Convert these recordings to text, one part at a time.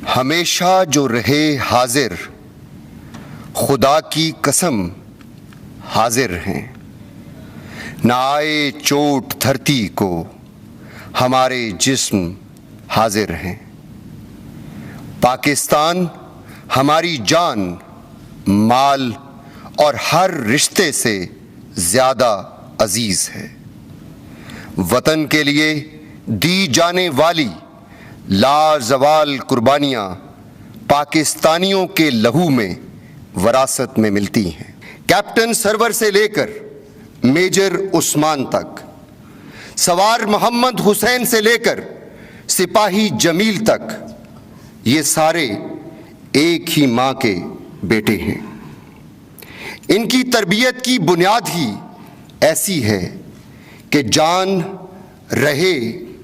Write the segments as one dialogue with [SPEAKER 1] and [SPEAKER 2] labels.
[SPEAKER 1] ہمیشہ جو رہے حاضر، خدا کی قسم حاضر ہیں، نہ آئے چوٹ دھرتی کو ہمارے جسم حاضر ہیں۔ پاکستان ہماری جان، مال اور ہر رشتے سے زیادہ عزیز ہے۔ وطن کے لیے دی جانے والی لازوال قربانیاں پاکستانیوں کے لہو میں وراثت میں ملتی ہیں۔ کیپٹن سرور سے لے کر میجر عثمان تک، سوار محمد حسین سے لے کر سپاہی جمیل تک، یہ سارے ایک ہی ماں کے بیٹے ہیں۔ ان کی تربیت کی بنیاد ہی ایسی ہے کہ جان رہے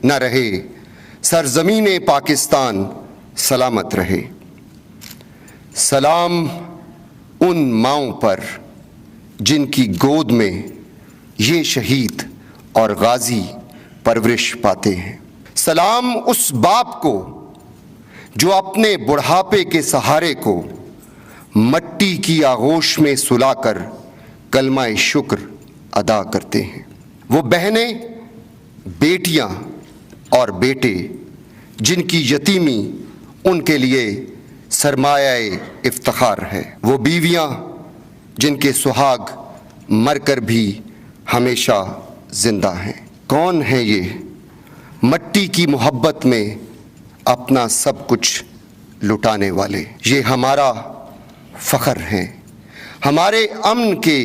[SPEAKER 1] نہ رہے، سرزمین پاکستان سلامت رہے۔ سلام ان ماؤں پر جن کی گود میں یہ شہید اور غازی پرورش پاتے ہیں۔ سلام اس باپ کو جو اپنے بڑھاپے کے سہارے کو مٹی کی آغوش میں سلا کر کلمہ شکر ادا کرتے ہیں۔ وہ بہنیں، بیٹیاں اور بیٹے جن کی یتیمی ان کے لیے سرمایہ افتخار ہے۔ وہ بیویاں جن کے سہاگ مر کر بھی ہمیشہ زندہ ہیں۔ کون ہیں یہ مٹی کی محبت میں اپنا سب کچھ لٹانے والے؟ یہ ہمارا فخر ہیں، ہمارے امن کے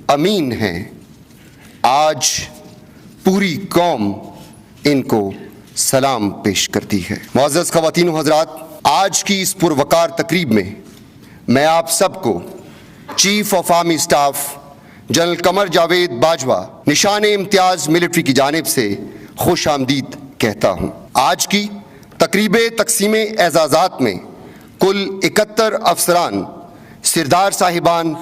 [SPEAKER 1] امین ہیں۔ آج پوری قوم ان کو سلام پیش کرتی ہے۔ معزز خواتین و حضرات، آج کی اس پروقار تقریب میں میں آپ سب کو chief of army staff general Qamar Javed Bajwa نشان امتیاز ملٹری کی جانب سے خوش آمدید کہتا ہوں۔ آج کی تقریب تقسیم اعزازات میں کل 71 افسران، سردار صاحبان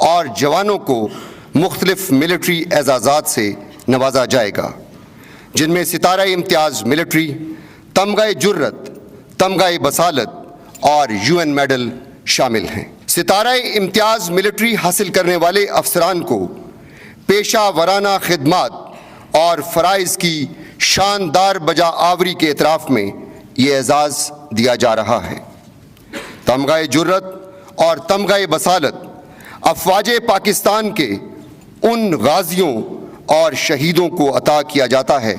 [SPEAKER 1] اور جوانوں کو مختلف ملٹری اعزازات سے نوازا جائے گا، جن میں ستارہ امتیاز ملٹری، تمغہ جرت، تمغہ بصالت اور UN میڈل شامل ہیں۔ ستارہ امتیاز ملٹری حاصل کرنے والے افسران کو پیشہ ورانہ خدمات اور فرائض کی شاندار بجا آوری کے اعتراف میں یہ اعزاز دیا جا رہا ہے۔ تمغہ جرت اور تمغہ بصالت افواج پاکستان کے ان غازیوں اور شہیدوں کو عطا کیا جاتا ہے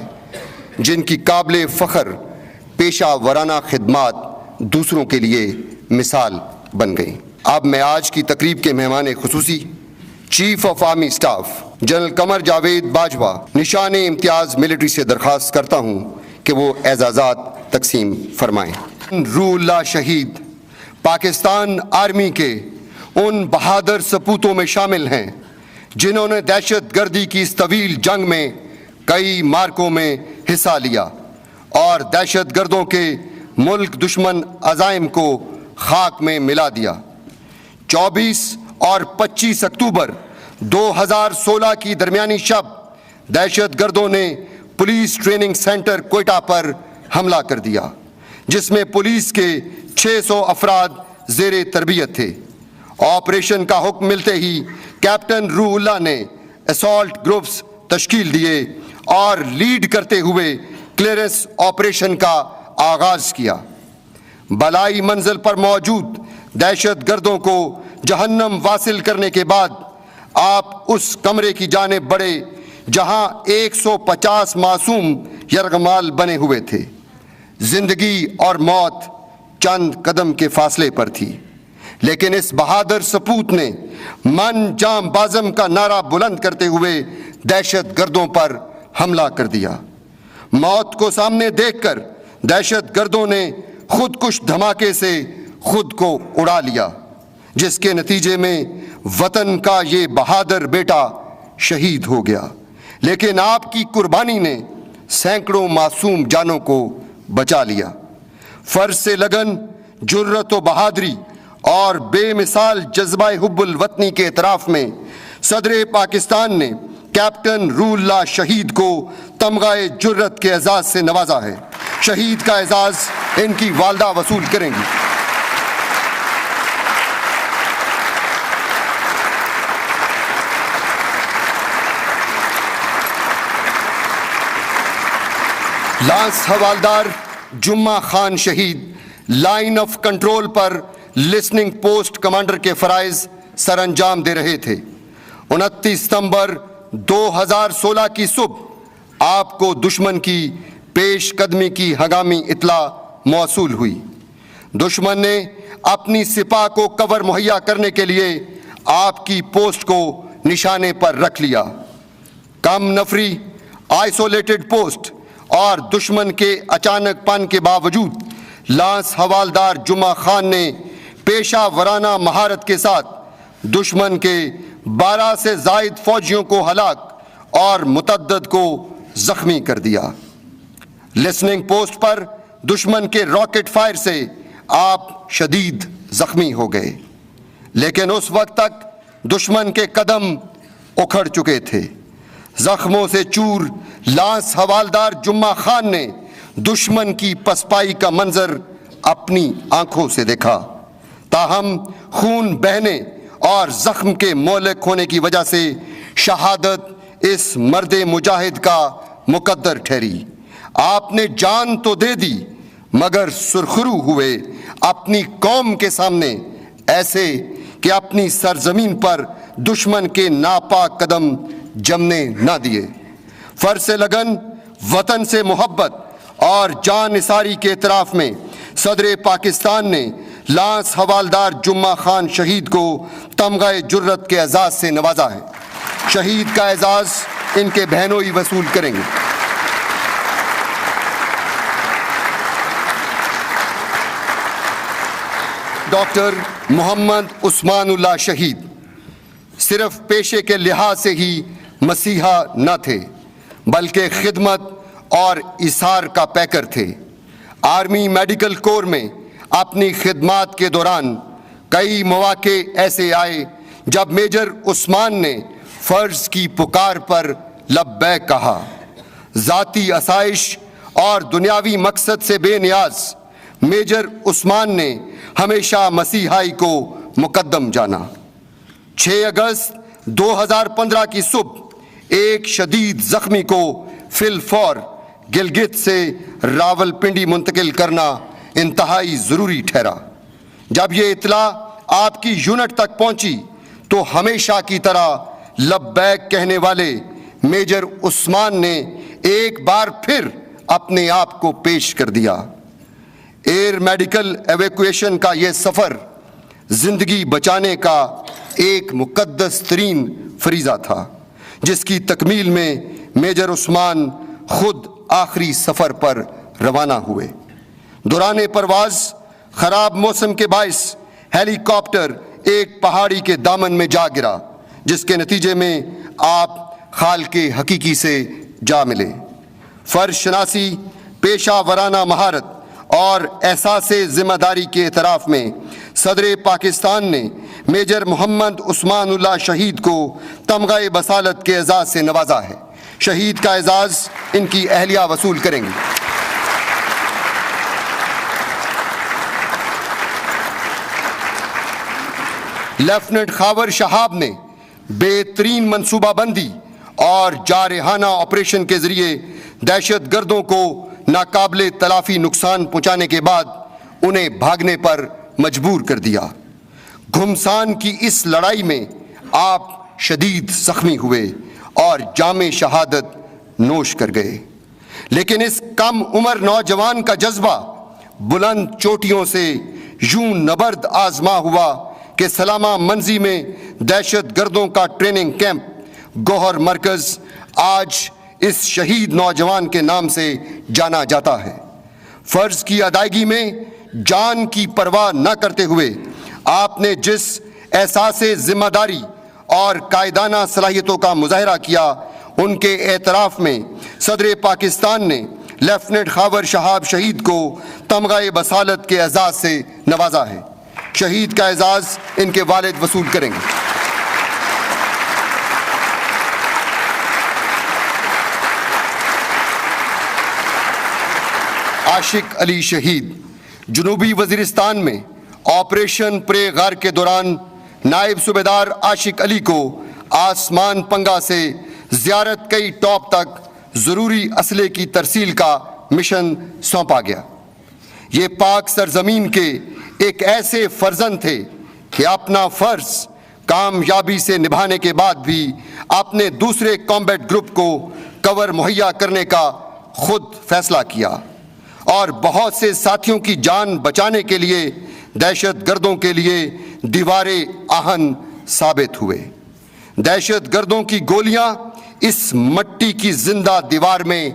[SPEAKER 1] جن کی قابل فخر پیشہ ورانہ خدمات دوسروں کے لیے مثال بن گئیں۔ اب میں آج کی تقریب کے مہمان خصوصی chief of army staff general Qamar Javed Bajwa نشان امتیاز ملٹری سے درخواست کرتا ہوں کہ وہ اعزازات تقسیم فرمائیں۔ روح اللہ شہید پاکستان آرمی کے ان بہادر سپوتوں میں شامل ہیں جنہوں نے دہشت گردی کی اس طویل جنگ میں کئی مارکوں میں حصہ لیا اور دہشت گردوں کے ملک دشمن عزائم کو خاک میں ملا دیا۔ 24 اور 25 اکتوبر 2016 کی درمیانی شب دہشت گردوں نے پولیس ٹریننگ سینٹر کوئٹہ پر حملہ کر دیا، جس میں پولیس کے 600 افراد زیر تربیت تھے۔ آپریشن کا حکم ملتے ہی کیپٹن روح اللہ نے اسالٹ گروپس تشکیل دیے اور لیڈ کرتے ہوئے کلیئرنس آپریشن کا آغاز کیا۔ بالائی منزل پر موجود دہشت گردوں کو جہنم واصل کرنے کے بعد آپ اس کمرے کی جانب بڑھے جہاں 150 معصوم یرغمال بنے ہوئے تھے۔ زندگی اور موت چند قدم کے فاصلے پر تھی، لیکن اس بہادر سپوت نے من جام بازم کا نعرہ بلند کرتے ہوئے دہشت گردوں پر حملہ کر دیا۔ موت کو سامنے دیکھ کر دہشت گردوں نے خود کش دھماکے سے خود کو اڑا لیا، جس کے نتیجے میں وطن کا یہ بہادر بیٹا شہید ہو گیا، لیکن آپ کی قربانی نے سینکڑوں معصوم جانوں کو بچا لیا۔ فرض سے لگن، جرت و بہادری اور بے مثال جذبہ حب الوطنی کے اعتراف میں صدر پاکستان نے کیپٹن روح اللہ شہید کو تمغہ جرت کے اعزاز سے نوازا ہے۔ شہید کا اعزاز ان کی والدہ وصول کریں گی۔ لانس حوالدار جمعہ خان شہید line of control per listening post commander کے فرائض سر انجام دے رہے تھے۔ 29 ستمبر 2016 کی صبح آپ کو دشمن کی پیش قدمی کی ہنگامی اطلاع موصول ہوئی۔ دشمن نے اپنی سپاہ کو کور مہیا کرنے کے لیے آپ کی پوسٹ کو نشانے پر رکھ لیا۔ کم نفری، آئسولیٹڈ پوسٹ اور دشمن کے اچانک پن کے باوجود لانس حوالدار جمعہ خان نے پیشہ ورانہ مہارت کے ساتھ دشمن کے 12 سے زائد فوجیوں کو ہلاک اور متعدد کو زخمی کر دیا۔ لسننگ پوسٹ پر دشمن کے راکٹ فائر سے آپ شدید زخمی ہو گئے، لیکن اس وقت تک دشمن کے قدم اکھڑ چکے تھے۔ زخموں سے چور لانس حوالدار جمعہ خان نے دشمن کی پسپائی کا منظر اپنی آنکھوں سے دیکھا، تاہم خون بہنے اور زخم کے مہلک ہونے کی وجہ سے شہادت اس مرد مجاہد کا مقدر ٹھہری۔ آپ نے جان تو دے دی مگر سرخرو ہوئے اپنی قوم کے سامنے ایسے کہ اپنی سرزمین پر دشمن کے ناپاک قدم جمنے نہ دیے۔ فرض لگن، وطن سے محبت اور جان نثاری کے اعتراف میں صدر پاکستان نے لانس حوالدار جمعہ خان شہید کو تمغہ جرت کے اعزاز سے نوازا ہے۔ شہید کا اعزاز ان کے بہنوئی وصول کریں گے۔ ڈاکٹر محمد عثمان اللہ شہید صرف پیشے کے لحاظ سے ہی مسیحا نہ تھے بلکہ خدمت اور اثار کا پیکر تھے۔ آرمی میڈیکل کور میں اپنی خدمات کے دوران کئی مواقع ایسے آئے جب میجر عثمان نے فرض کی پکار پر لبیک کہا۔ ذاتی آسائش اور دنیاوی مقصد سے بے نیاز میجر عثمان نے ہمیشہ مسیحائی کو مقدم جانا۔ 6 اگست 2015 کی صبح ایک شدید زخمی کو فی الفور گلگت سے راولپنڈی منتقل کرنا انتہائی ضروری ٹھہرا۔ جب یہ اطلاع آپ کی یونٹ تک پہنچی تو ہمیشہ کی طرح لبیک کہنے والے میجر عثمان نے ایک بار پھر اپنے آپ کو پیش کر دیا۔ ایئر میڈیکل ایویکویشن کا یہ سفر زندگی بچانے کا ایک مقدس ترین فریضہ تھا، جس کی تکمیل میں میجر عثمان خود آخری سفر پر روانہ ہوئے۔ دوران پرواز خراب موسم کے باعث ہیلی کاپٹر ایک پہاڑی کے دامن میں جا گرا، جس کے نتیجے میں آپ خالق حقیقی سے جا ملے۔ فرض شناسی، پیشہ ورانہ مہارت اور احساس ذمہ داری کے اعتراف میں صدر پاکستان نے میجر محمد عثمان اللہ شہید کو تمغہ بصالت کے اعزاز سے نوازا ہے۔ شہید کا اعزاز ان کی اہلیہ وصول کریں گی۔ لیفٹیننٹ خاور شہاب نے بہترین منصوبہ بندی اور جارحانہ آپریشن کے ذریعے دہشت گردوں کو ناقابل تلافی نقصان پہنچانے کے بعد انہیں بھاگنے پر مجبور کر دیا۔ گھمسان کی اس لڑائی میں آپ شدید زخمی ہوئے اور جام شہادت نوش کر گئے، لیکن اس کم عمر نوجوان کا جذبہ بلند چوٹیوں سے یوں نبرد آزما ہوا کہ سلامہ منزی میں دہشت گردوں کا ٹریننگ کیمپ گوہر مرکز آج اس شہید نوجوان کے نام سے جانا جاتا ہے۔ فرض کی ادائیگی میں جان کی پرواہ نہ کرتے ہوئے آپ نے جس احساس ذمہ داری اور قائدانہ صلاحیتوں کا مظاہرہ کیا، ان کے اعتراف میں صدر پاکستان نے لیفٹیننٹ خاور شہاب شہید کو تمغہ بصالت کے اعزاز سے نوازا ہے۔ شہید کا اعزاز ان کے والد وصول کریں گے۔ عاشق علی شہید۔ جنوبی وزیرستان میں آپریشن پرے غار کے دوران نائب صوبیدار عاشق علی کو آسمان پنگا سے زیارت کئی ٹاپ تک ضروری اسلحے کی ترسیل کا مشن سونپا گیا۔ یہ پاک سرزمین کے ایک ایسے فرزند تھے کہ اپنا فرض کامیابی سے نبھانے کے بعد بھی اپنے دوسرے کامبیٹ گروپ کو کور مہیا کرنے کا خود فیصلہ کیا اور بہت سے ساتھیوں کی جان بچانے کے لیے دہشت گردوں کے لیے دیوار آہن ثابت ہوئے۔ دہشت گردوں کی گولیاں اس مٹی کی زندہ دیوار میں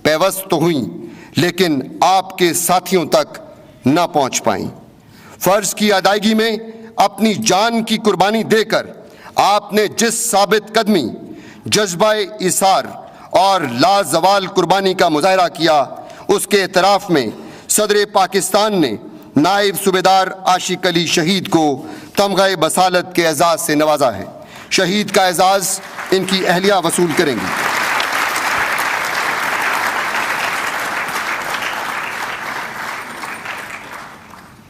[SPEAKER 1] پیوست تو ہوئیں لیکن آپ کے ساتھیوں تک نہ پہنچ پائیں۔ فرض کی ادائیگی میں اپنی جان کی قربانی دے کر آپ نے جس ثابت قدمی، جذبہ ایثار اور لازوال قربانی کا مظاہرہ کیا، اس کے اعتراف میں صدر پاکستان نے نائب صوبیدار عاشق علی شہید کو تمغہ بصالت کے اعزاز سے نوازا ہے۔ شہید کا اعزاز ان کی اہلیہ وصول کریں گی۔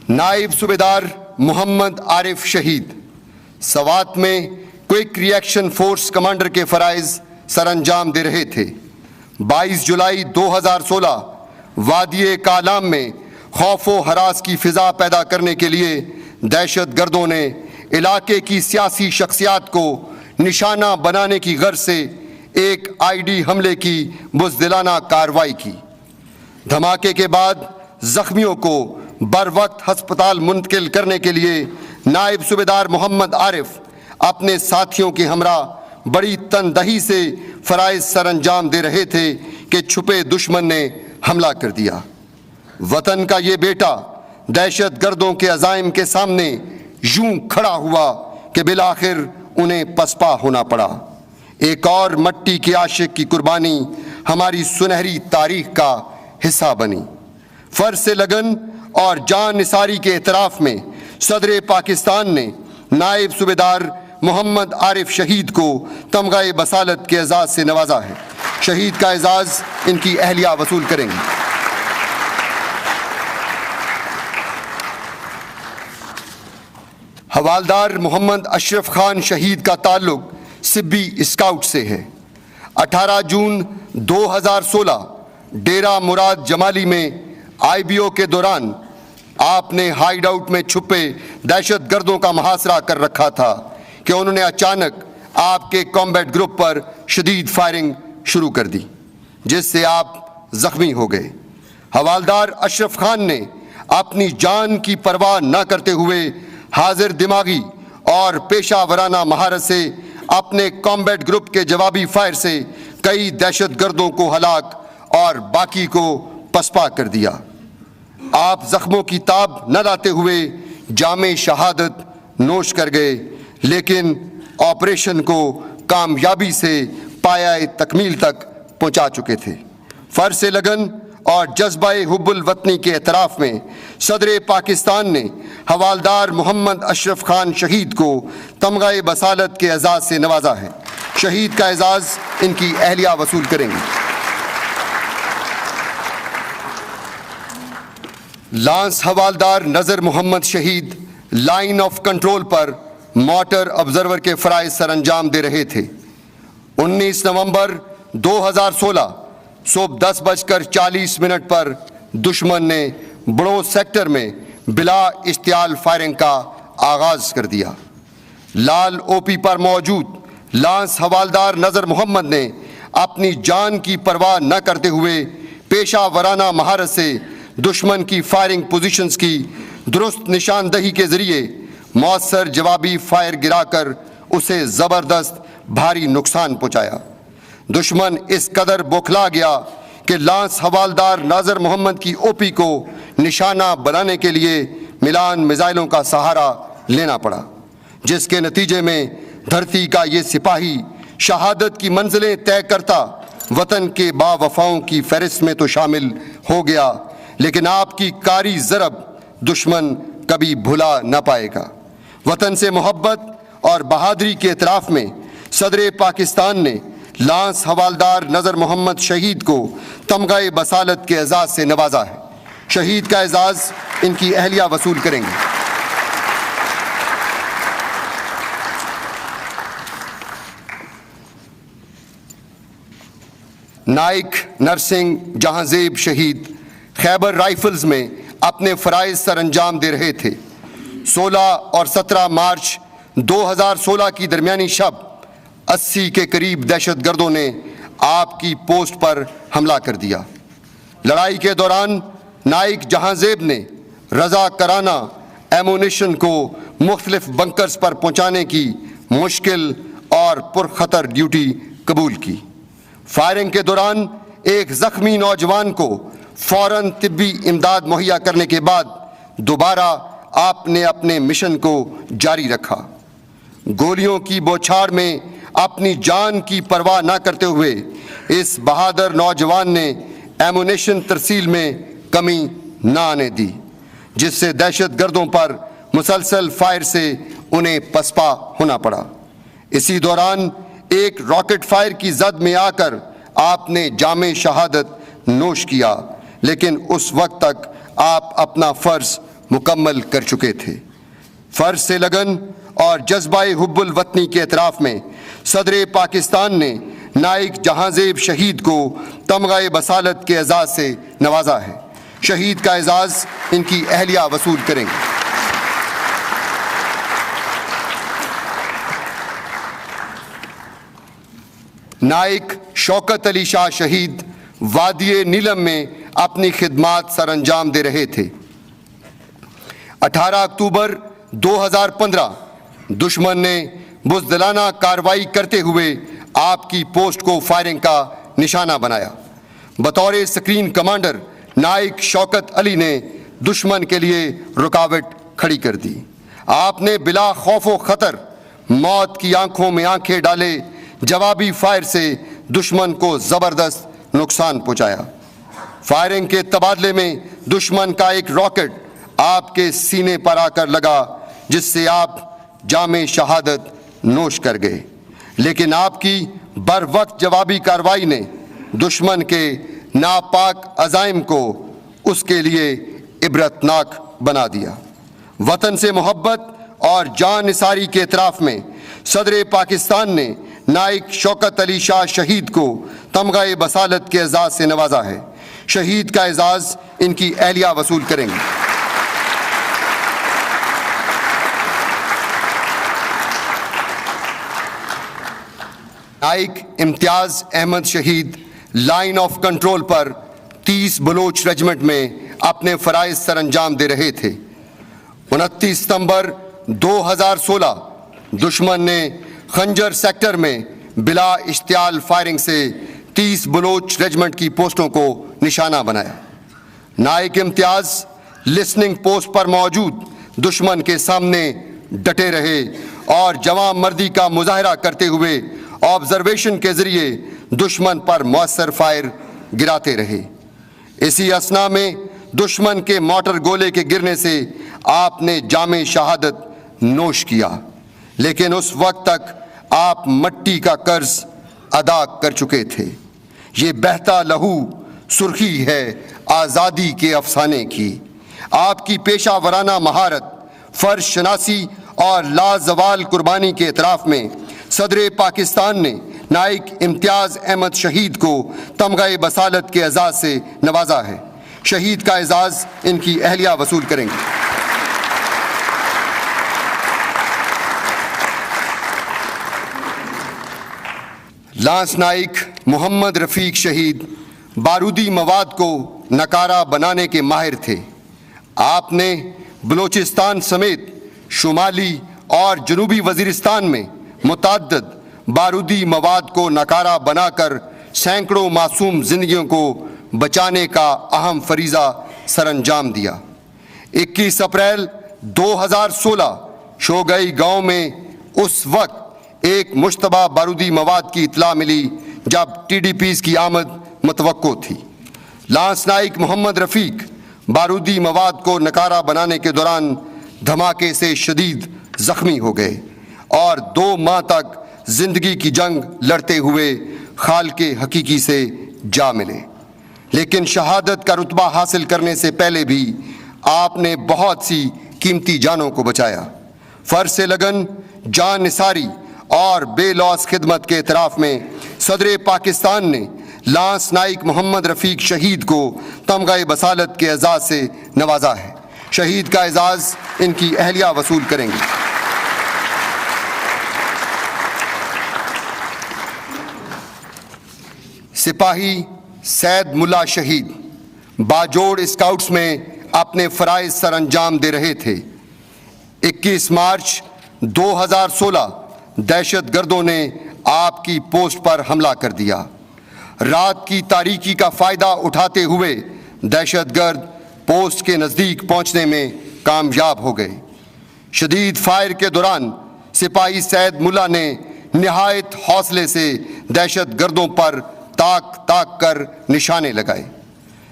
[SPEAKER 1] نائب صوبیدار محمد عارف شہید سوات میں کوئک ری ایکشن فورس کمانڈر کے فرائض سر انجام دے رہے تھے۔ 22 جولائی 2016 وادی کالام میں خوف و ہراس کی فضا پیدا کرنے کے لیے دہشت گردوں نے علاقے کی سیاسی شخصیات کو نشانہ بنانے کی غرض سے ایک آئی ڈی حملے کی بزدلانہ کارروائی کی۔ دھماکے کے بعد زخمیوں کو بروقت ہسپتال منتقل کرنے کے لیے نائب صوبیدار محمد عارف اپنے ساتھیوں کے ہمراہ بڑی تندہی سے فرائض سر انجام دے رہے تھے کہ چھپے دشمن نے حملہ کر دیا۔ وطن کا یہ بیٹا دہشت گردوں کے عزائم کے سامنے یوں کھڑا ہوا کہ بالآخر انہیں پسپا ہونا پڑا۔ ایک اور مٹی کے عاشق کی قربانی ہماری سنہری تاریخ کا حصہ بنی۔ فرض سے لگن اور جان نثاری کے اعتراف میں صدر پاکستان نے نائب صوبیدار محمد عارف شہید کو تمغہ بصالت کے اعزاز سے نوازا ہے۔ شہید کا اعزاز ان کی اہلیہ وصول کریں گی۔ حوالدار محمد اشرف خان شہید کا تعلق سبی اسکاؤٹ سے ہے۔ 18 جون 2016 ڈیرہ مراد جمالی میں آئی بی او کے دوران آپ نے ہائیڈ آؤٹ میں چھپے دہشت گردوں کا محاصرہ کر رکھا تھا کہ انہوں نے اچانک آپ کے کامبیٹ گروپ پر شدید فائرنگ شروع کر دی جس سے آپ زخمی ہو گئے۔ حوالدار اشرف خان نے اپنی جان کی پرواہ نہ کرتے ہوئے حاضر دماغی اور پیشہ ورانہ مہارت سے اپنے کامبیٹ گروپ کے جوابی فائر سے کئی دہشت گردوں کو ہلاک اور باقی کو پسپا کر دیا۔ آپ زخموں کی تاب نہ لاتے ہوئے جام شہادت نوش کر گئے لیکن آپریشن کو کامیابی سے پایہ تکمیل تک پہنچا چکے تھے۔ فرض سے لگن اور جذبہ حب الوطنی کے اعتراف میں صدر پاکستان نے حوالدار محمد اشرف خان شہید کو تمغہ بصالت کے اعزاز سے نوازا ہے۔ شہید کا اعزاز ان کی اہلیہ وصول کریں گی۔ لانس حوالدار نذر محمد شہید line of control per motor observer کے فرائض سر انجام دے رہے تھے۔ 19 نومبر 2016 صبح 10:40 پر دشمن نے بڑو سیکٹر میں بلا اشتعال فائرنگ کا آغاز کر دیا۔ لال او پی پر موجود لانس حوالدار نذر محمد نے اپنی جان کی پرواہ نہ کرتے ہوئے پیشہ ورانہ مہارت سے دشمن کی فائرنگ پوزیشنز کی درست نشاندہی کے ذریعے مؤثر جوابی فائر گرا کر اسے زبردست بھاری نقصان پہنچایا۔ دشمن اس قدر بوکھلا گیا کہ لانس حوالدار نذر محمد کی او پی کو نشانہ بنانے کے لیے ملان میزائلوں کا سہارا لینا پڑا، جس کے نتیجے میں دھرتی کا یہ سپاہی شہادت کی منزلیں طے کرتا وطن کے با وفاؤں کی فہرست میں تو شامل ہو گیا، لیکن آپ کی کاری ضرب دشمن کبھی بھلا نہ پائے گا۔ وطن سے محبت اور بہادری کے اعتراف میں صدر پاکستان نے لانس حوالدار نذر محمد شہید کو تمغہ بصالت کے اعزاز سے نوازا ہے۔ شہید کا اعزاز ان کی اہلیہ وصول کریں گے۔ نائک نرسنگ جہاں زیب شہید خیبر رائفلز میں اپنے فرائض سر انجام دے رہے تھے۔ 16 اور 17 مارچ 2016 کی درمیانی شب 80 کے قریب دہشت گردوں نے آپ کی پوسٹ پر حملہ کر دیا۔ لڑائی کے دوران نائک جہاں زیب نے رضاکارانہ ایمونیشن کو مختلف بنکرز پر پہنچانے کی مشکل اور پرخطر ڈیوٹی قبول کی۔ فائرنگ کے دوران ایک زخمی نوجوان کو فوراً طبی امداد مہیا کرنے کے بعد دوبارہ آپ نے اپنے مشن کو جاری رکھا۔ گولیوں کی بوچھاڑ میں اپنی جان کی پرواہ نہ کرتے ہوئے اس بہادر نوجوان نے ایمونیشن ترسیل میں کمی نہ آنے دی، جس سے دہشت گردوں پر مسلسل فائر سے انہیں پسپا ہونا پڑا۔ اسی دوران ایک راکٹ فائر کی زد میں آ کر آپ نے جام شہادت نوش کیا، لیکن اس وقت تک آپ اپنا فرض مکمل کر چکے تھے۔ فرض سے لگن اور جذبہ حب الوطنی کے اعتراف میں صدر پاکستان نے نائک جہاں زیب شہید کو تمغہ بصالت کے اعزاز سے نوازا ہے۔ شہید کا اعزاز ان کی اہلیہ وصول کریں گے۔ نائک شوکت علی شاہ شہید وادی نیلم میں اپنی خدمات سر انجام دے رہے تھے۔ 18 اکتوبر 2015 دشمن نے بزدلانہ کارروائی کرتے ہوئے آپ کی پوسٹ کو فائرنگ کا نشانہ بنایا۔ بطور سکرین کمانڈر نائک شوکت علی نے دشمن کے لیے رکاوٹ کھڑی کر دی۔ آپ نے بلا خوف و خطر موت کی آنکھوں میں آنکھیں ڈالے جوابی فائر سے دشمن کو زبردست نقصان پہنچایا۔ فائرنگ کے تبادلے میں دشمن کا ایک راکٹ آپ کے سینے پر آ کر لگا، جس سے آپ جام شہادت نوش کر گئے، لیکن آپ کی بر وقت جوابی کارروائی نے دشمن کے ناپاک عزائم کو اس کے لیے عبرتناک بنا دیا۔ وطن سے محبت اور جان نثاری کے اعتراف میں صدر پاکستان نے نائک شوکت علی شاہ شہید کو تمغہ بصالت کے اعزاز سے نوازا ہے۔ شہید کا اعزاز ان کی اہلیہ وصول کریں گے۔ نائک امتیاز احمد شہید line of control per 30 Baloch regiment میں اپنے فرائض سر انجام دے رہے تھے۔ 29 ستمبر 2016 دشمن نے خنجر سیکٹر میں بلا اشتعال فائرنگ سے 30 بلوچ ریجمنٹ کی پوسٹوں کو نشانہ بنایا۔ نائک امتیاز لسننگ پوسٹ پر موجود دشمن کے سامنے ڈٹے رہے اور جواں مردی کا مظاہرہ کرتے ہوئے آبزرویشن کے ذریعے دشمن پر مؤثر فائر گراتے رہے۔ اسی اثناء میں دشمن کے مارٹر گولے کے گرنے سے آپ نے جام شہادت نوش کیا، لیکن اس وقت تک آپ مٹی کا قرض ادا کر چکے تھے۔ یہ بہتا لہو سرخی ہے آزادی کے افسانے کی۔ آپ کی پیشہ ورانہ مہارت، فرض شناسی اور لازوال قربانی کے اعتراف میں صدر پاکستان نے نائک امتیاز احمد شہید کو تمغہ بصالت کے اعزاز سے نوازا ہے۔ شہید کا اعزاز ان کی اہلیہ وصول کریں گے۔ لانس نائک محمد رفیق شہید بارودی مواد کو نکارہ بنانے کے ماہر تھے۔ آپ نے بلوچستان سمیت شمالی اور جنوبی وزیرستان میں متعدد بارودی مواد کو نکارہ بنا کر سینکڑوں معصوم زندگیوں کو بچانے کا اہم فریضہ سر انجام دیا۔ 21 اپریل 2016 شوگئی گاؤں میں اس وقت ایک مشتبہ بارودی مواد کی اطلاع ملی جب ٹی ڈی پیز کی آمد متوقع تھی۔ لانس نائک محمد رفیق بارودی مواد کو نکارہ بنانے کے دوران دھماکے سے شدید زخمی ہو گئے اور 2 ماہ تک زندگی کی جنگ لڑتے ہوئے خالق حقیقی سے جا ملے۔ لیکن شہادت کا رتبہ حاصل کرنے سے پہلے بھی آپ نے بہت سی قیمتی جانوں کو بچایا۔ فرض سے لگن، جان نثاری اور بے لوث خدمت کے اعتراف میں صدر پاکستان نے لانس نائک محمد رفیق شہید کو تمغہ بصالت کے اعزاز سے نوازا ہے۔ شہید کا اعزاز ان کی اہلیہ وصول کریں گی۔ سپاہی سید ملا شہید باجوڑ اسکاؤٹس میں اپنے فرائض سر انجام دے رہے تھے۔ 21 مارچ 2016 دہشت گردوں نے آپ کی پوسٹ پر حملہ کر دیا۔ رات کی تاریکی کا فائدہ اٹھاتے ہوئے دہشت گرد پوسٹ کے نزدیک پہنچنے میں کامیاب ہو گئے۔ شدید فائر کے دوران سپاہی سید ملا نے نہایت حوصلے سے دہشت گردوں پر تاک تاک کر نشانے لگائے۔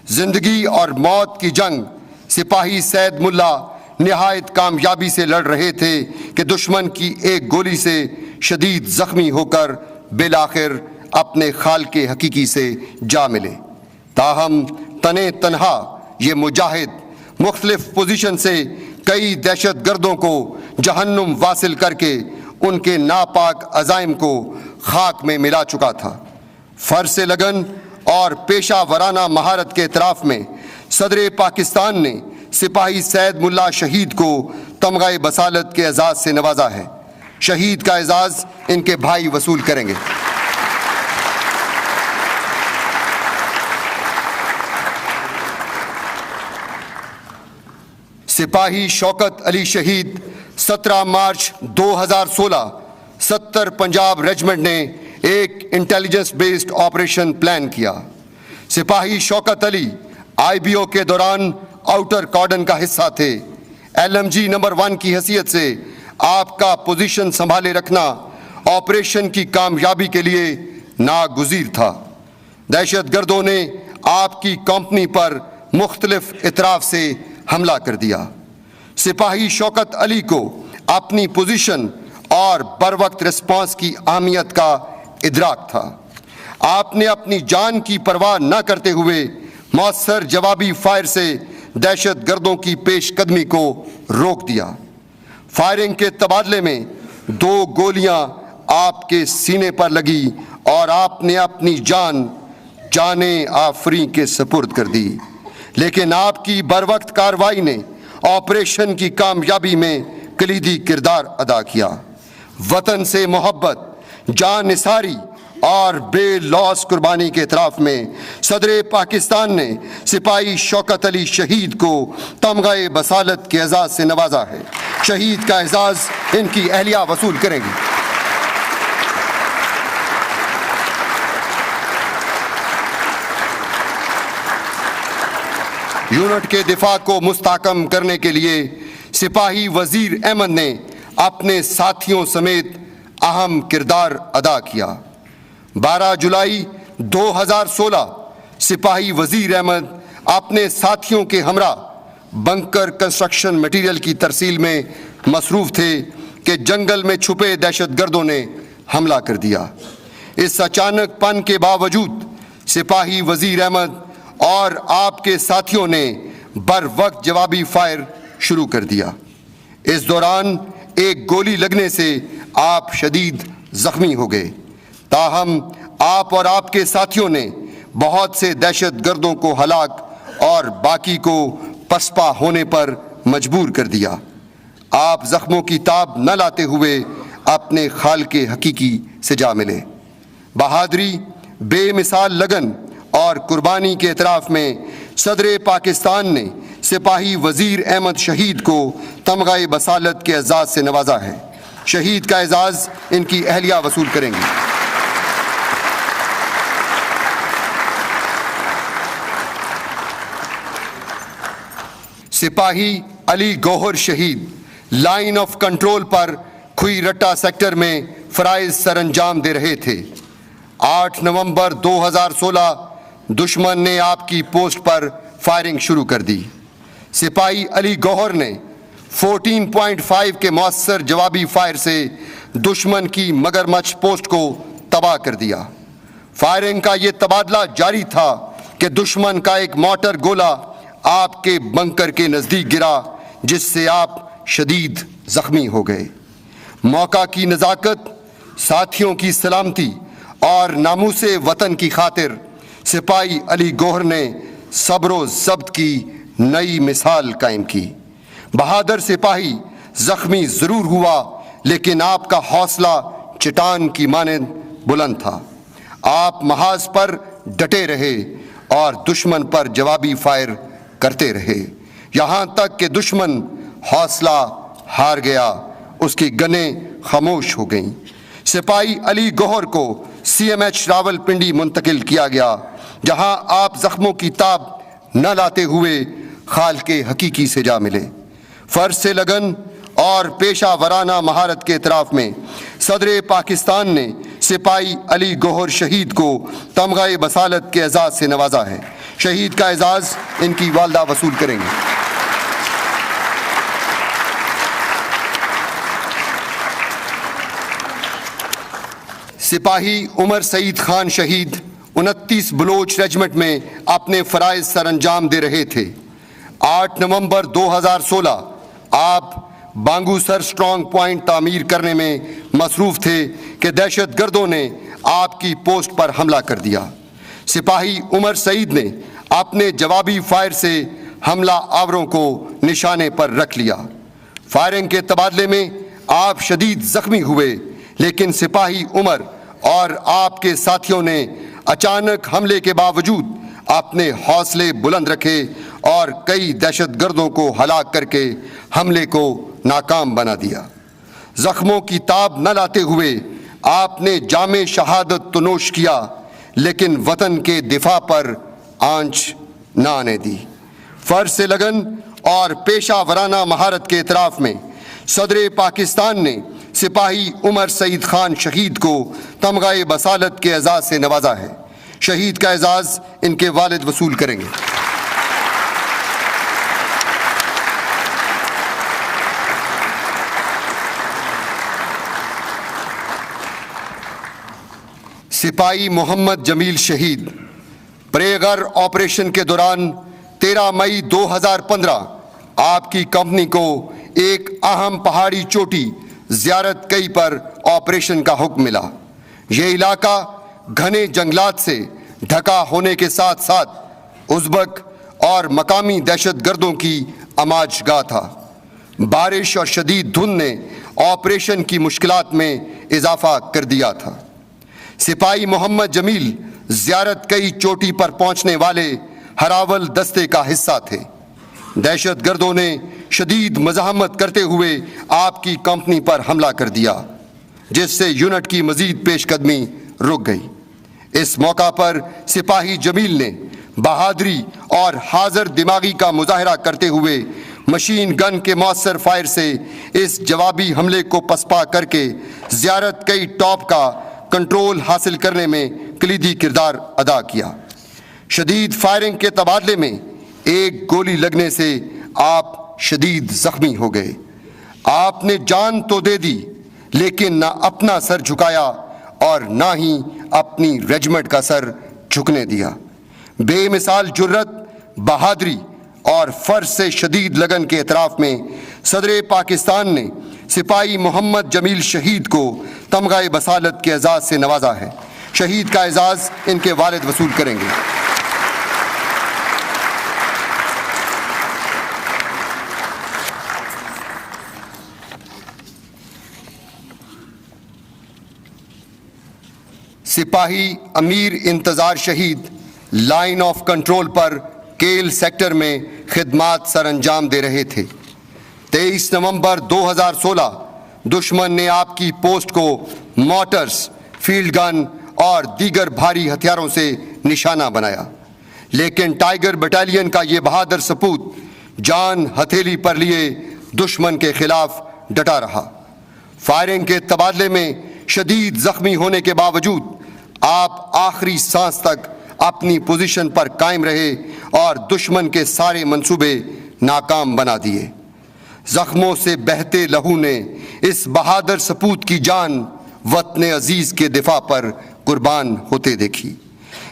[SPEAKER 1] زندگی اور موت کی جنگ سپاہی سید ملا نہایت کامیابی سے لڑ رہے تھے کہ دشمن کی ایک گولی سے شدید زخمی ہو کر بالآخر اپنے خالق حقیقی سے جا ملے۔ تاہم تنے تنہا یہ مجاہد مختلف پوزیشن سے کئی دہشت گردوں کو جہنم واصل کر کے ان کے ناپاک عزائم کو خاک میں ملا چکا تھا۔ فرض سے لگن اور پیشہ ورانہ مہارت کے اعتراف میں صدر پاکستان نے سپاہی سید ملا شہید کو تمغہ بصالت کے اعزاز سے نوازا ہے۔ شہید کا اعزاز ان کے بھائی وصول کریں گے۔ سپاہی شوکت علی شہید 17 مارچ 2016 70 پنجاب ریجمنٹ نے ایک انٹیلیجنس بیسڈ آپریشن پلان کیا۔ سپاہی شوکت علی IBO کے دوران آؤٹر کارڈن کا حصہ تھے۔ LMG نمبر 1 کی حیثیت سے آپ کا پوزیشن سنبھالے رکھنا آپریشن کی کامیابی کے لیے ناگزیر تھا۔ دہشت گردوں نے آپ کی کمپنی پر مختلف اطراف سے حملہ کر دیا۔ سپاہی شوکت علی کو اپنی پوزیشن اور بروقت رسپانس کی اہمیت کا ادراک تھا۔ آپ نے اپنی جان کی پرواہ نہ کرتے ہوئے مؤثر جوابی فائر سے دہشت گردوں کی پیش قدمی کو روک دیا۔ فائرنگ کے تبادلے میں 2 گولیاں آپ کے سینے پر لگی اور آپ نے اپنی جان آفریں کے سپرد کر دی، لیکن آپ کی بروقت کارروائی نے آپریشن کی کامیابی میں کلیدی کردار ادا کیا۔ وطن سے محبت، جان نثاری اور بے لوث قربانی کے اعتراف میں صدر پاکستان نے سپاہی شوکت علی شہید کو تمغہ بصالت کے اعزاز سے نوازا ہے۔ شہید کا اعزاز ان کی اہلیہ وصول کریں گی۔ یونٹ کے دفاع کو مستحکم کرنے کے لیے سپاہی وزیر احمد نے اپنے ساتھیوں سمیت اہم کردار ادا کیا۔ 12 جولائی 2016 سپاہی وزیر احمد اپنے ساتھیوں کے ہمراہ بنکر کنسٹرکشن مٹیریل کی ترسیل میں مصروف تھے کہ جنگل میں چھپے دہشت گردوں نے حملہ کر دیا۔ اس اچانک پن کے باوجود سپاہی وزیر احمد اور آپ کے ساتھیوں نے بروقت جوابی فائر شروع کر دیا۔ اس دوران ایک گولی لگنے سے آپ شدید زخمی ہو گئے، تاہم آپ اور آپ کے ساتھیوں نے بہت سے دہشت گردوں کو ہلاک اور باقی کو پسپا ہونے پر مجبور کر دیا۔ آپ زخموں کی تاب نہ لاتے ہوئے اپنے خالق حقیقی سے جا ملے۔ بہادری، بے مثال لگن اور قربانی کے اعتراف میں صدر پاکستان نے سپاہی وزیر احمد شہید کو تمغہ بصالت کے اعزاز سے نوازا ہے۔ شہید کا اعزاز ان کی اہلیہ وصول کریں گی۔ سپاہی علی گوہر شہید لائن آف کنٹرول پر کھوئی رٹا سیکٹر میں فرائض سر انجام دے رہے تھے۔ 8 نومبر 2016 دشمن نے آپ کی پوسٹ پر فائرنگ شروع کر دی۔ سپاہی علی گوہر نے 14.5 کے مؤثر جوابی فائر سے دشمن کی مگرمچھ پوسٹ کو تباہ کر دیا۔ فائرنگ کا یہ تبادلہ جاری تھا کہ دشمن کا ایک مارٹر گولا آپ کے بنکر کے نزدیک گرا جس سے آپ شدید زخمی ہو گئے۔ موقع کی نزاکت، ساتھیوں کی سلامتی اور ناموس وطن کی خاطر سپاہی علی گوہر نے صبر و ضبط کی نئی مثال قائم کی۔ بہادر سپاہی زخمی ضرور ہوا لیکن آپ کا حوصلہ چٹان کی مانند بلند تھا۔ آپ محاذ پر ڈٹے رہے اور دشمن پر جوابی فائر کرتے رہے یہاں تک کہ دشمن حوصلہ ہار گیا، اس کی گنیں خاموش ہو گئیں۔ سپاہی علی گوہر کو CMH راولپنڈی منتقل کیا گیا جہاں آپ زخموں کی تاب نہ لاتے ہوئے خالق حقیقی سے جا ملے۔ فرض سے لگن اور پیشہ ورانہ مہارت کے اعتراف میں صدر پاکستان نے سپاہی علی گوہر شہید کو تمغہ بصالت کے اعزاز سے نوازا ہے۔ شہید کا اعزاز ان کی والدہ وصول کریں گے۔ سپاہی عمر سعید خان شہید 29 بلوچ ریجمنٹ میں اپنے فرائض سر انجام دے رہے تھے۔ 8 نومبر 2016 آپ بانگو سر سٹرانگ پوائنٹ تعمیر کرنے میں مصروف تھے کہ دہشت گردوں نے آپ کی پوسٹ پر حملہ کر دیا۔ سپاہی عمر سعید نے اپنے جوابی فائر سے حملہ آوروں کو نشانے پر رکھ لیا۔ فائرنگ کے تبادلے میں آپ شدید زخمی ہوئے لیکن سپاہی عمر اور آپ کے ساتھیوں نے اچانک حملے کے باوجود اپنے حوصلے بلند رکھے اور کئی دہشت گردوں کو ہلاک کر کے حملے کو ناکام بنا دیا۔ زخموں کی تاب نہ لاتے ہوئے آپ نے جام شہادت تو نوش کیا لیکن وطن کے دفاع پر آنچ نہ آنے دی۔ فرض سے لگن اور پیشہ ورانہ مہارت کے اعتراف میں صدر پاکستان نے سپاہی عمر سعید خان شہید کو تمغہ بصالت کے اعزاز سے نوازا ہے۔ شہید کا اعزاز ان کے والد وصول کریں گے۔ سپاہی محمد جمیل شہید پریغر آپریشن کے دوران 13 مئی 2015 آپ کی کمپنی کو ایک اہم پہاڑی چوٹی زیارت کئی پر آپریشن کا حکم ملا۔ یہ علاقہ گھنے جنگلات سے ڈھکا ہونے کے ساتھ ساتھ ازبک اور مقامی دہشت گردوں کی اماج گاہ تھا۔ بارش اور شدید دھند نے آپریشن کی مشکلات میں اضافہ کر دیا تھا۔ سپاہی محمد جمیل زیارت کئی چوٹی پر پہنچنے والے ہراول دستے کا حصہ تھے۔ دہشت گردوں نے شدید مزاحمت کرتے ہوئے آپ کی کمپنی پر حملہ کر دیا جس سے یونٹ کی مزید پیش قدمی رک گئی۔ اس موقع پر سپاہی جمیل نے بہادری اور حاضر دماغی کا مظاہرہ کرتے ہوئے مشین گن کے مؤثر فائر سے اس جوابی حملے کو پسپا کر کے زیارت کئی ٹاپ کا کنٹرول حاصل کرنے میں کلیدی کردار ادا کیا۔ شدید فائرنگ کے تبادلے میں ایک گولی لگنے سے آپ شدید زخمی ہو گئے۔ آپ نے جان تو دے دی لیکن نہ اپنا سر جھکایا اور نہ ہی اپنی ریجمنٹ کا سر جھکنے دیا۔ بے مثال جرت، بہادری اور فرض سے شدید لگن کے اعتراف میں صدر پاکستان نے سپاہی محمد جمیل شہید کو تمغہ بصالت کے اعزاز سے نوازا ہے۔ شہید کا اعزاز ان کے والد وصول کریں گے۔ سپاہی امیر انتظار شہید لائن آف کنٹرول پر کیل سیکٹر میں خدمات سر انجام دے رہے تھے۔ 23 نومبر 2016 دشمن نے آپ کی پوسٹ کو مارٹرز، فیلڈ گن اور دیگر بھاری ہتھیاروں سے نشانہ بنایا لیکن ٹائیگر بٹالین کا یہ بہادر سپوت جان ہتھیلی پر لیے دشمن کے خلاف ڈٹا رہا۔ فائرنگ کے تبادلے میں شدید زخمی ہونے کے باوجود آپ آخری سانس تک اپنی پوزیشن پر قائم رہے اور دشمن کے سارے منصوبے ناکام بنا دیے۔ زخموں سے بہتے لہو نے اس بہادر سپوت کی جان وطن عزیز کے دفاع پر قربان ہوتے دیکھی۔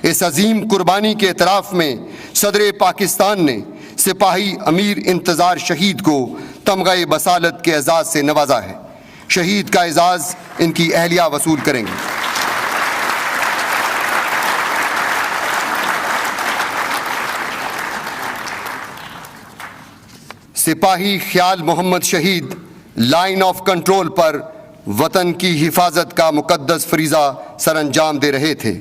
[SPEAKER 1] اس عظیم قربانی کے اعتراف میں صدر پاکستان نے سپاہی امیر انتظار شہید کو تمغہ بصالت کے اعزاز سے نوازا ہے۔ شہید کا اعزاز ان کی اہلیہ وصول کریں گے۔ سپاہی خیال محمد شہید لائن آف کنٹرول پر وطن کی حفاظت کا مقدس فریضہ سر انجام دے رہے تھے۔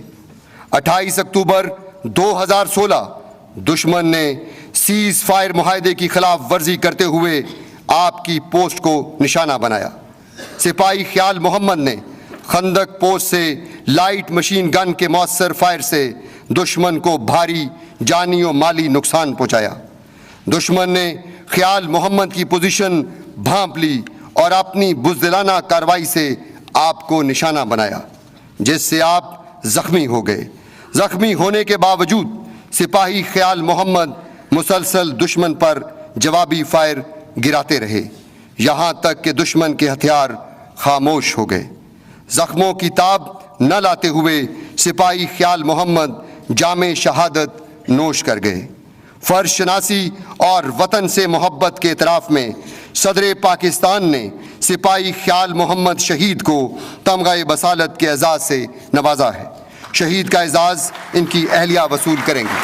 [SPEAKER 1] 28 اکتوبر 2016 دشمن نے سیز فائر معاہدے کی خلاف ورزی کرتے ہوئے آپ کی پوسٹ کو نشانہ بنایا۔ سپاہی خیال محمد نے خندق پوسٹ سے لائٹ مشین گن کے مؤثر فائر سے دشمن کو بھاری جانی و مالی نقصان پہنچایا۔ دشمن نے خیال محمد کی پوزیشن بھانپ لی اور اپنی بزدلانہ کارروائی سے آپ کو نشانہ بنایا، جس سے آپ زخمی ہو گئے۔ زخمی ہونے کے باوجود سپاہی خیال محمد مسلسل دشمن پر جوابی فائر گراتے رہے، یہاں تک کہ دشمن کے ہتھیار خاموش ہو گئے۔ زخموں کی تاب نہ لاتے ہوئے سپاہی خیال محمد جام شہادت نوش کر گئے۔ فرض شناسی اور وطن سے محبت کے اعتراف میں صدر پاکستان نے سپاہی خیال محمد شہید کو تمغہ بصالت کے اعزاز سے نوازا ہے۔ شہید کا اعزاز ان کی اہلیہ وصول کریں گے۔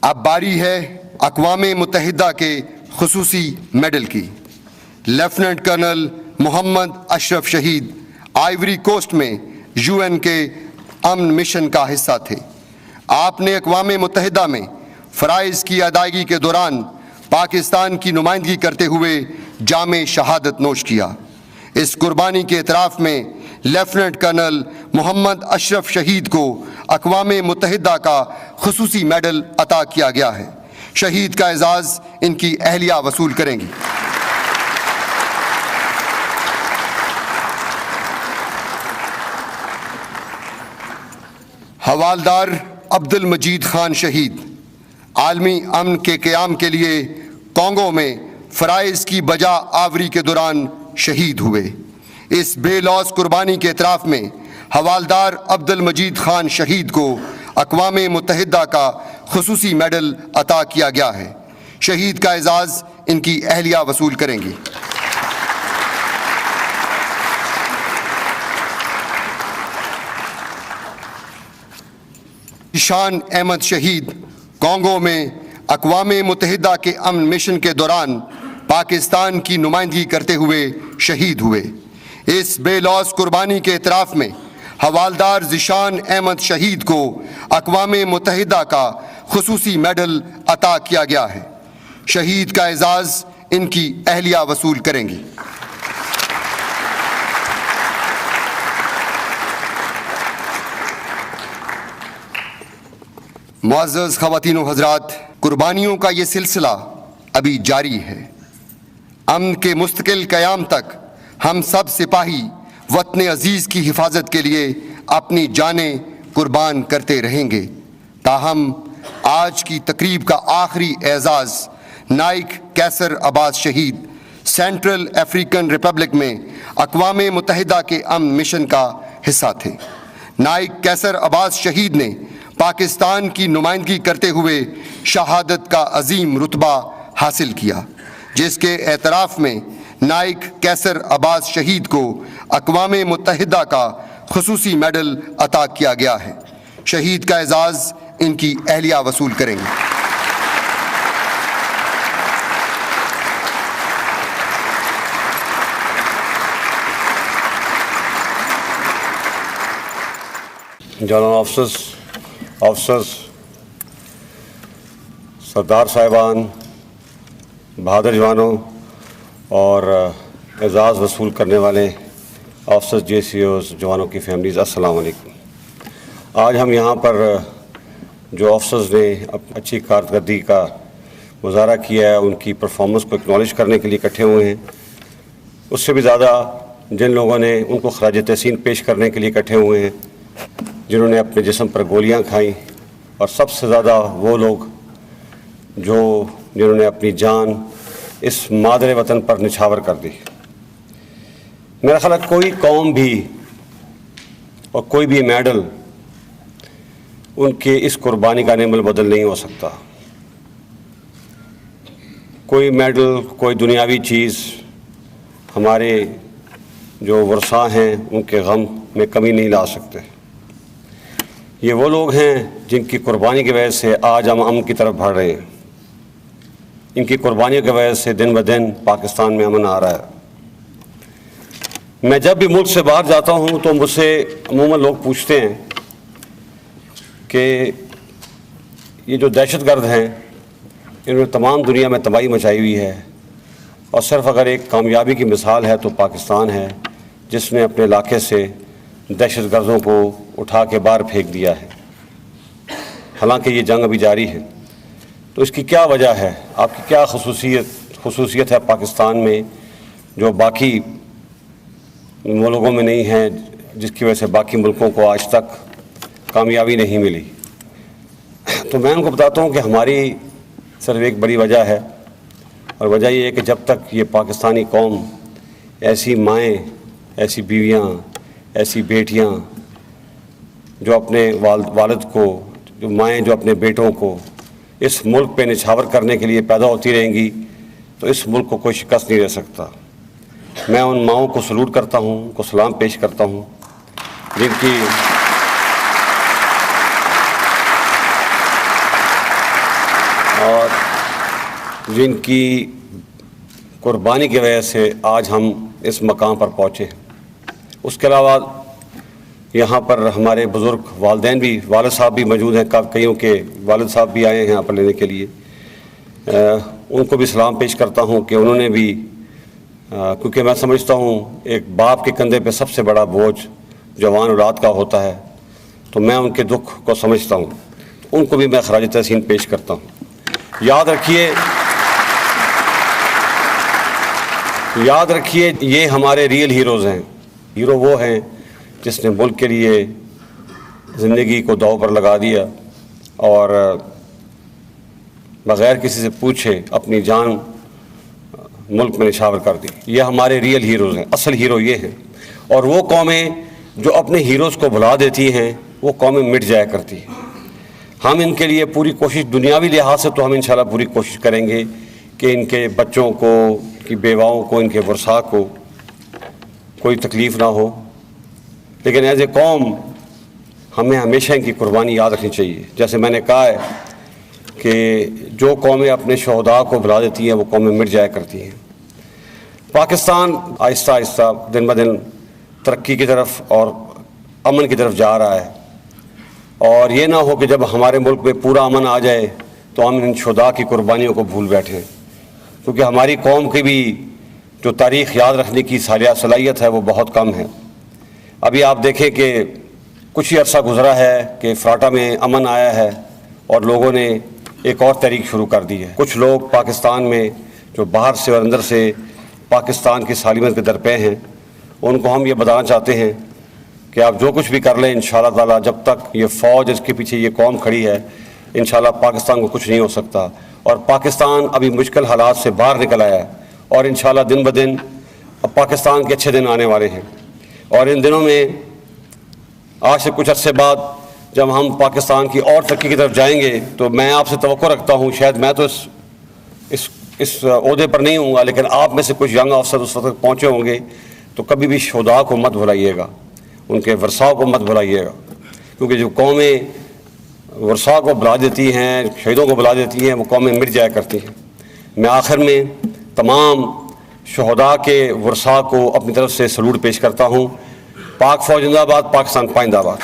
[SPEAKER 1] اب باری ہے اقوام متحدہ کے خصوصی میڈل کی۔ لیفٹیننٹ کرنل محمد اشرف شہید آئیوری کوسٹ میں UN کے امن مشن کا حصہ تھے۔ آپ نے اقوام متحدہ میں فرائض کی ادائیگی کے دوران پاکستان کی نمائندگی کرتے ہوئے جام شہادت نوش کیا۔ اس قربانی کے اعتراف میں لیفٹیننٹ کرنل محمد اشرف شہید کو اقوام متحدہ کا خصوصی میڈل عطا کیا گیا ہے۔ شہید کا اعزاز ان کی اہلیہ وصول کریں گی۔ حوالدار عبد المجید خان شہید عالمی امن کے قیام کے لیے کانگو میں فرائض کی بجا آوری کے دوران شہید ہوئے۔ اس بے لوث قربانی کے اعتراف میں حوالدار عبد المجید خان شہید کو اقوام متحدہ کا خصوصی میڈل عطا کیا گیا ہے۔ شہید کا اعزاز ان کی اہلیہ وصول کریں گی۔ شان احمد شہید کانگو میں اقوام متحدہ کے امن مشن کے دوران پاکستان کی نمائندگی کرتے ہوئے شہید ہوئے۔ اس بے لوث قربانی کے اعتراف میں حوالدار ذیشان احمد شہید کو اقوام متحدہ کا خصوصی میڈل عطا کیا گیا ہے۔ شہید کا اعزاز ان کی اہلیہ وصول کریں گی۔ معزز خواتین و حضرات، قربانیوں کا یہ سلسلہ ابھی جاری ہے۔ امن کے مستقل قیام تک ہم سب سپاہی وطن عزیز کی حفاظت کے لیے اپنی جانیں قربان کرتے رہیں گے۔ تاہم آج کی تقریب کا آخری اعزاز نائک کیسر عباس شہید سینٹرل افریقن ریپبلک میں اقوام متحدہ کے امن مشن کا حصہ تھے۔ نائک کیسر عباس شہید نے پاکستان کی نمائندگی کرتے ہوئے شہادت کا عظیم رتبہ حاصل کیا، جس کے اعتراف میں نائک کیسر عباس شہید کو اقوام متحدہ کا خصوصی میڈل عطا کیا گیا ہے۔ شہید کا اعزاز ان کی اہلیہ وصول کریں گے۔
[SPEAKER 2] جناب آفیسرز، سردار صاحبان، بہادر جوانوں اور اعزاز وصول کرنے والے آفیسرز، JCOs، جوانوں کی فیملیز، السلام علیکم۔ آج ہم یہاں پر جو آفیسرز نے اچھی کارکردگی کا مظاہرہ کیا ہے، ان کی پرفارمنس کو اکنالج کرنے کے لیے اکٹھے ہوئے ہیں۔ اس سے بھی زیادہ جن لوگوں نے ان کو خراج تحسین پیش کرنے کے لیے اکٹھے ہوئے ہیں، جنہوں نے اپنے جسم پر گولیاں کھائیں، اور سب سے زیادہ وہ لوگ جنہوں نے اپنی جان اس مادر وطن پر نچھاور کر دی۔ میرا خیال ہے کوئی قوم بھی اور کوئی بھی میڈل ان کے اس قربانی کا نعمل بدل نہیں ہو سکتا. کوئی میڈل، کوئی دنیاوی چیز ہمارے جو ورثاء ہیں ان کے غم میں کمی نہیں لا سکتے. یہ وہ لوگ ہیں جن کی قربانی کی وجہ سے آج ہم امن کی طرف بڑھ رہے ہیں. ان کی قربانیوں کی وجہ سے دن بدن پاکستان میں امن آ رہا ہے. میں جب بھی ملک سے باہر جاتا ہوں تو مجھ سے عموماً لوگ پوچھتے ہیں کہ یہ جو دہشت گرد ہیں انہوں نے تمام دنیا میں تباہی مچائی ہوئی ہے، اور صرف اگر ایک کامیابی کی مثال ہے تو پاکستان ہے جس نے اپنے علاقے سے دہشت گردوں کو اٹھا کے باہر پھینک دیا ہے. حالانکہ یہ جنگ ابھی جاری ہے. تو اس کی کیا وجہ ہے؟ آپ کی کیا خصوصیت ہے پاکستان میں جو باقی ملکوں میں نہیں ہے، جس کی وجہ سے باقی ملکوں کو آج تک کامیابی نہیں ملی؟ تو میں ان کو بتاتا ہوں کہ ہماری صرف ایک بڑی وجہ ہے، اور وجہ یہ ہے کہ جب تک یہ پاکستانی قوم ایسی مائیں، ایسی بیویاں، ایسی بیٹیاں جو اپنے والد کو، جو مائیں جو اپنے بیٹوں کو اس ملک پہ نچھاور کرنے کے لیے پیدا ہوتی رہیں گی تو اس ملک کو کوئی شکست نہیں دے سکتا. میں ان ماؤں کو سلوٹ کرتا ہوں، ان کو سلام پیش کرتا ہوں جن کی قربانی کی وجہ سے آج ہم اس مقام پر پہنچے ہیں. اس کے علاوہ یہاں پر ہمارے بزرگ والدین بھی، والد صاحب بھی موجود ہیں، کئیوں کے والد صاحب بھی آئے ہیں یہاں پر لینے کے لیے. ان کو بھی سلام پیش کرتا ہوں کہ انہوں نے بھی، کیونکہ میں سمجھتا ہوں ایک باپ کے کندھے پہ سب سے بڑا بوجھ جوان اولاد کا ہوتا ہے، تو میں ان کے دکھ کو سمجھتا ہوں. ان کو بھی میں خراج تحسین پیش کرتا ہوں. یاد رکھیے یہ ہمارے ریئل ہیروز ہیں. ہیرو وہ ہیں جس نے ملک کے لیے زندگی کو داؤ پر لگا دیا اور بغیر کسی سے پوچھے اپنی جان ملک میں نچھاور کر دی. یہ ہمارے ریئل ہیروز ہیں، اصل ہیرو یہ ہیں. اور وہ قومیں جو اپنے ہیروز کو بھلا دیتی ہیں وہ قومیں مٹ جایا کرتی ہیں. ہم ان کے لیے پوری کوشش، دنیاوی لحاظ سے تو ہم انشاءاللہ پوری کوشش کریں گے کہ ان کے بچوں کو، ان کی بیواؤں کو، ان کے ورثاء کو کوئی تکلیف نہ ہو. لیکن ایز اے قوم ہمیں ہمیشہ ان کی قربانی یاد رکھنی چاہیے. جیسے میں نے کہا ہے کہ جو قومیں اپنے شہداء کو بھلا دیتی ہیں وہ قومیں مٹ جایا کرتی ہیں. پاکستان آہستہ آہستہ دن بدن ترقی کی طرف اور امن کی طرف جا رہا ہے، اور یہ نہ ہو کہ جب ہمارے ملک میں پورا امن آ جائے تو ہم ان شہداء کی قربانیوں کو بھول بیٹھیں. کیونکہ ہماری قوم کی بھی جو تاریخ یاد رکھنے کی صلاحیت ہے وہ بہت کم ہے. ابھی آپ دیکھیں کہ کچھ ہی عرصہ گزرا ہے کہ فراٹا میں امن آیا ہے اور لوگوں نے ایک اور تحریک شروع کر دی ہے. کچھ لوگ پاکستان میں جو باہر سے اور اندر سے پاکستان کی سالمیت کے درپے ہیں، ان کو ہم یہ بتانا چاہتے ہیں کہ آپ جو کچھ بھی کر لیں انشاءاللہ تعالیٰ جب تک یہ فوج، اس کے پیچھے یہ قوم کھڑی ہے، انشاءاللہ پاکستان کو کچھ نہیں ہو سکتا. اور پاکستان ابھی مشکل حالات سے باہر نکل آیا ہے، اور انشاءاللہ دن بدن اب پاکستان کے اچھے دن آنے والے ہیں. اور ان دنوں میں آج سے کچھ عرصے بعد جب ہم پاکستان کی اور ترقی کی طرف جائیں گے تو میں آپ سے توقع رکھتا ہوں، شاید میں تو اس عہدے پر نہیں ہوں گا، لیکن آپ میں سے کچھ ینگ افسر اس وقت پہنچے ہوں گے، تو کبھی بھی شہداء کو مت بھلائیے گا، ان کے ورثاء کو مت بھلائیے گا. کیونکہ جو قومیں ورثاء کو بلا دیتی ہیں، شہیدوں کو بلا دیتی ہیں، وہ قومیں مٹ جایا کرتی ہیں. میں آخر میں تمام شہداء کے ورثاء کو اپنی طرف سے سلوٹ پیش کرتا ہوں. پاک فوج زندہ باد، پاکستان پائندہ باد.